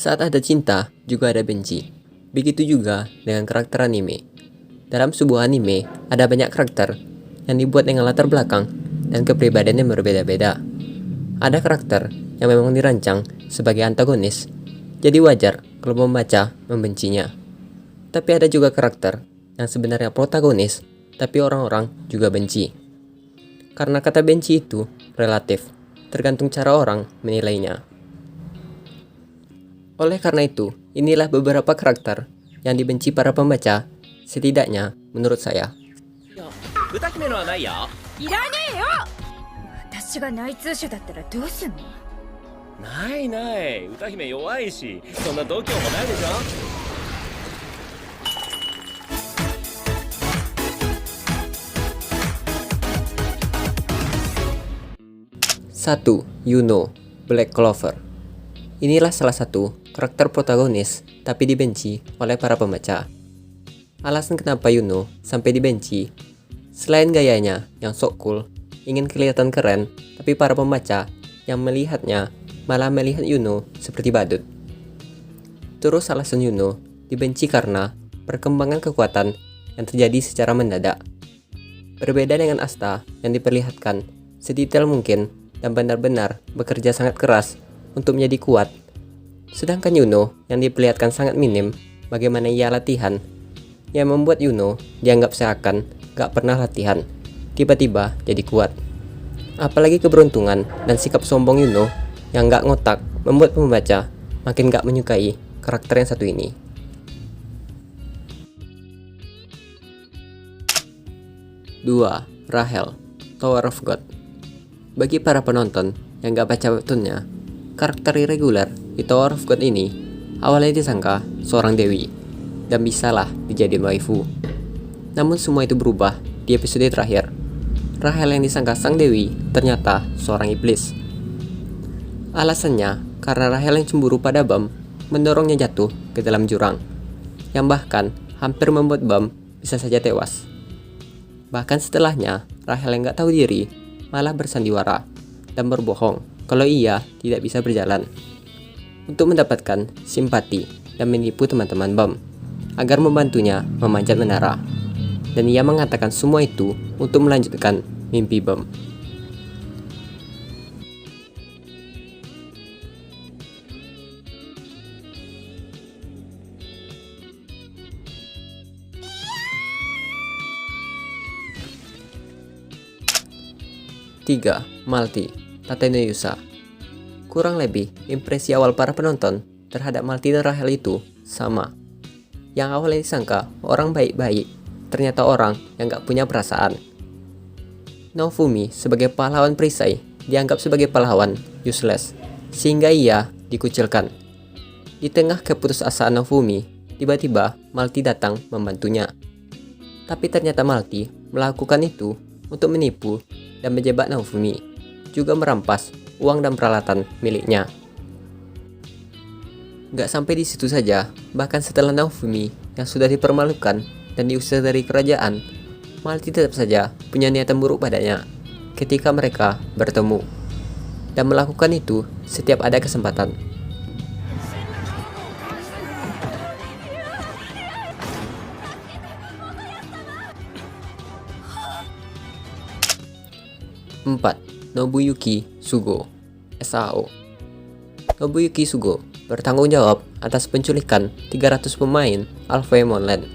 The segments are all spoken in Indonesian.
Saat ada cinta, juga ada benci. Begitu juga dengan karakter anime. Dalam sebuah anime, ada banyak karakter yang dibuat dengan latar belakang dan kepribadian yang berbeda-beda. Ada karakter yang memang dirancang sebagai antagonis, jadi wajar kalau membaca membencinya. Tapi ada juga karakter yang sebenarnya protagonis, tapi orang-orang juga benci. Karena kata benci itu relatif, tergantung cara orang menilainya. Oleh karena itu, inilah beberapa karakter yang dibenci para pembaca, setidaknya menurut saya. 歌姫のはないよ。いらねえよ。私が内通者だったらどうすんの？ないない、歌姫弱いし、そんな度胸もないでしょ。1. Yuno, Black Clover. Inilah salah satu karakter protagonis tapi dibenci oleh para pembaca. Alasan kenapa Yuno sampai dibenci, selain gayanya yang sok cool, ingin kelihatan keren, tapi para pembaca yang melihatnya malah melihat Yuno seperti badut. Terus alasan Yuno dibenci karena perkembangan kekuatan yang terjadi secara mendadak. Berbeda dengan Asta yang diperlihatkan sedetail mungkin dan benar-benar bekerja sangat keras untuk menjadi kuat. Sedangkan Yuno yang diperlihatkan sangat minim bagaimana ia latihan, yang membuat Yuno dianggap seakan gak pernah latihan, tiba-tiba jadi kuat. Apalagi keberuntungan dan sikap sombong Yuno yang gak ngotak membuat pembaca makin gak menyukai karakter yang satu ini. 2. Rahel, Tower of God. Bagi para penonton yang gak baca webtoonnya, karakter irregular di Tower of God ini awalnya disangka seorang dewi dan bisalah dijadiin waifu. Namun semua itu berubah di episode terakhir. Rahel yang disangka sang dewi ternyata seorang iblis. Alasannya karena Rahel yang cemburu pada Bam mendorongnya jatuh ke dalam jurang, yang bahkan hampir membuat Bam bisa saja tewas. Bahkan setelahnya, Rahel yang gak tahu diri malah bersandiwara dan berbohong kalau ia tidak bisa berjalan untuk mendapatkan simpati dan menipu teman-teman Bam agar membantunya memanjat menara. Dan ia mengatakan semua itu untuk melanjutkan mimpi Bam. Tiga, Malti, Tate no Yusa. Kurang lebih, impresi awal para penonton terhadap Malti dan Rahel itu sama. Yang awalnya disangka orang baik-baik, ternyata orang yang gak punya perasaan. Naofumi sebagai pahlawan perisai dianggap sebagai pahlawan useless, sehingga ia dikucilkan. Di tengah keputusasaan Naofumi, tiba-tiba Malti datang membantunya. Tapi ternyata Malti melakukan itu untuk menipu dan menjebak Naofumi, juga merampas uang dan peralatan miliknya. Gak sampai di situ saja, bahkan setelah Naofumi yang sudah dipermalukan dan diusir dari kerajaan, Malti tetap saja punya niatan buruk padanya ketika mereka bertemu, dan melakukan itu setiap ada kesempatan. Empat, Nobuyuki Sugo, SAO. Nobuyuki Sugo bertanggung jawab atas penculikan 300 pemain Alphaemon Land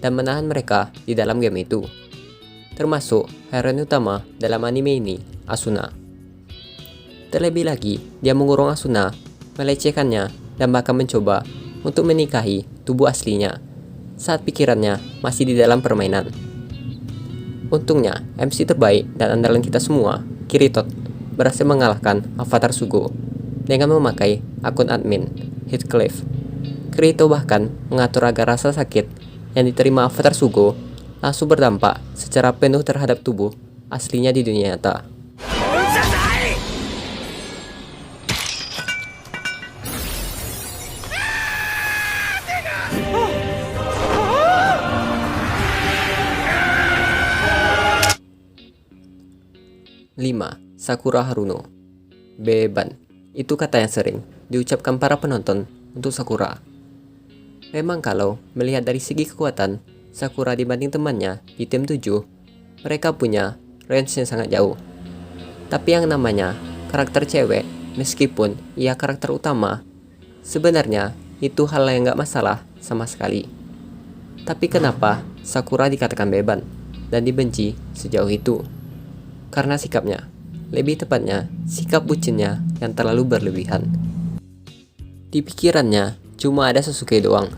dan menahan mereka di dalam game itu, termasuk heroin utama dalam anime ini, Asuna. Terlebih lagi, dia mengurung Asuna, melecehkannya, dan bahkan mencoba untuk menikahi tubuh aslinya saat pikirannya masih di dalam permainan. Untungnya, MC terbaik dan andalan kita semua, Kiritot, berhasil mengalahkan Avatar Sugo dengan memakai akun admin Heathcliff. Kirito bahkan mengatur agar rasa sakit yang diterima Avatar Sugo langsung berdampak secara penuh terhadap tubuh aslinya di dunia nyata. Lima, Sakura Haruno, Beban. Itu kata yang sering diucapkan para penonton untuk Sakura. Memang kalau melihat dari segi kekuatan, Sakura dibanding temannya di tim 7, mereka punya range yang sangat jauh. Tapi yang namanya karakter cewek, meskipun ia karakter utama, sebenarnya itu hal yang gak masalah sama sekali. Tapi kenapa Sakura dikatakan beban dan dibenci sejauh itu? Karena sikapnya, lebih tepatnya sikap bucinnya yang terlalu berlebihan. Di pikirannya cuma ada Sasuke doang.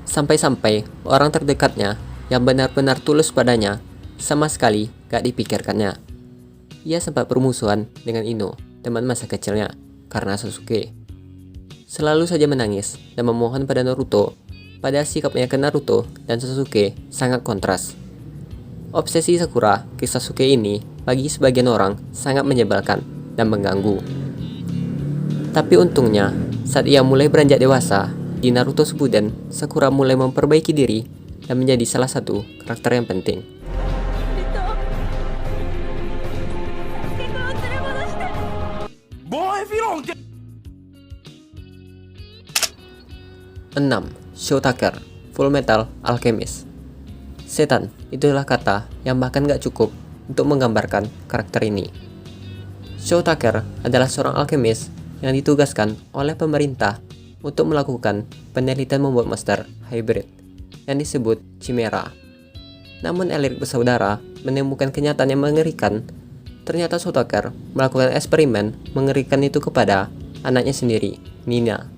Sampai-sampai orang terdekatnya yang benar-benar tulus padanya sama sekali gak dipikirkannya. Ia sempat bermusuhan dengan Ino, teman masa kecilnya, karena Sasuke. Selalu saja menangis dan memohon pada Naruto, padahal sikapnya ke Naruto dan Sasuke sangat kontras. Obsesi Sakura ke Sasuke ini bagi sebagian orang sangat menyebalkan dan mengganggu. Tapi untungnya, saat ia mulai beranjak dewasa, di Naruto Shippuden, Sakura mulai memperbaiki diri dan menjadi salah satu karakter yang penting. 6. Shoutaker, Full Metal Alchemist. Setan, itulah kata yang bahkan gak cukup untuk menggambarkan karakter ini. Shoutaker adalah seorang alkemis yang ditugaskan oleh pemerintah untuk melakukan penelitian membuat monster hybrid yang disebut Chimera. Namun elit bersaudara menemukan kenyataan yang mengerikan. Ternyata Shoutaker melakukan eksperimen mengerikan itu kepada anaknya sendiri, Nina.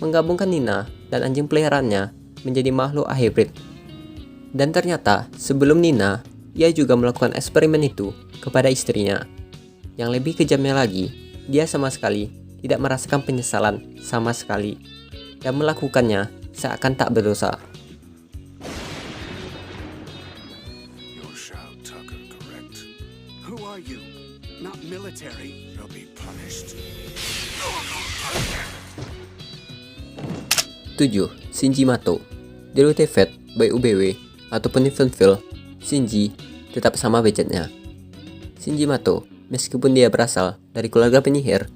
Menggabungkan Nina dan anjing peliharaannya menjadi makhluk hybrid. Dan ternyata sebelum Nina, ia juga melakukan eksperimen itu kepada istrinya. Yang lebih kejamnya lagi, dia sama sekali tidak merasakan penyesalan sama sekali dan melakukannya seakan tak berdosa. You're Shoutaker, correct? Who are you? Not military. You'll be punished. 7. Shinji Mato. Deroutated by UBW ataupun Evenville, Shinji tetap sama bejatnya. Shinji Mato, meskipun dia berasal dari keluarga penyihir,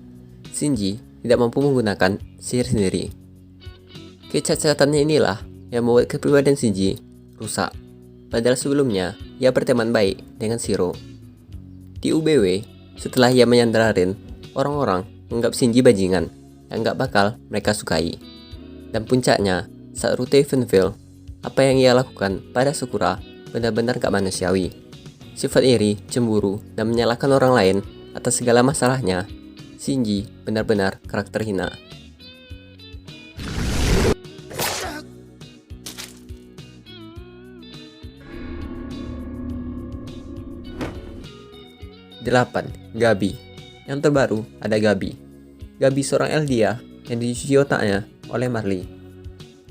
Shinji tidak mampu menggunakan sihir sendiri. Kecacatannya inilah yang membuat kepribadian Shinji rusak. Padahal sebelumnya ia berteman baik dengan Shiro. Di UBW, setelah ia menyandarin, orang-orang menganggap Shinji bajingan yang gak bakal mereka sukai. Dan puncaknya, saat rute Evenville, apa yang ia lakukan pada Sakura benar-benar gak manusiawi. Sifat iri, cemburu, dan menyalahkan orang lain atas segala masalahnya, Shinji benar-benar karakter hina. Delapan, Gabi. Yang terbaru ada Gabi. Gabi seorang Eldia yang dicuci otaknya oleh Marley.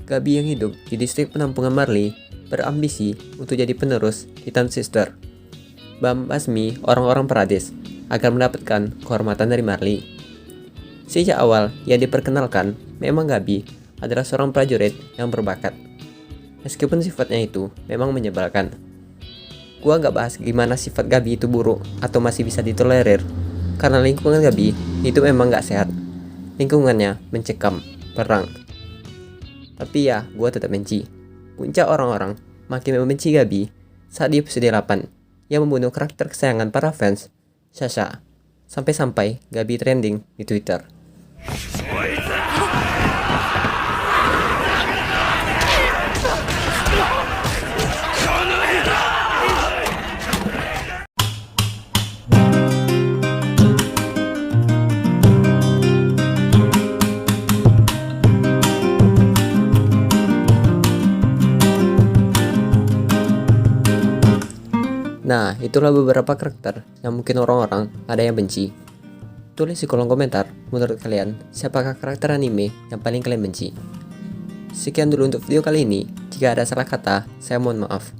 Gabi yang hidup di distrik penampungan Marley berambisi untuk jadi penerus Titan Sister, membasmi orang-orang Paradis agar mendapatkan kehormatan dari Marley. Sejak awal ia diperkenalkan, memang Gabi adalah seorang prajurit yang berbakat. Meskipun sifatnya itu memang menyebalkan. Gua gak bahas gimana sifat Gabi itu buruk atau masih bisa ditolerir, karena lingkungan Gabi itu memang gak sehat. Lingkungannya mencekam, perang. Tapi ya, gua tetap benci. Puncak orang-orang makin membenci Gabi saat di episode 8, yang membunuh karakter kesayangan para fans, Sasha. Sampai-sampai Gabi trending di Twitter. Nah, itulah beberapa karakter yang mungkin orang-orang ada yang benci. Tulis di kolom komentar, menurut kalian, siapakah karakter anime yang paling kalian benci? Sekian dulu untuk video kali ini. Jika ada salah kata, saya mohon maaf.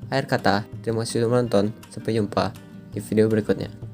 Akhir kata, terima kasih sudah menonton. Sampai jumpa di video berikutnya.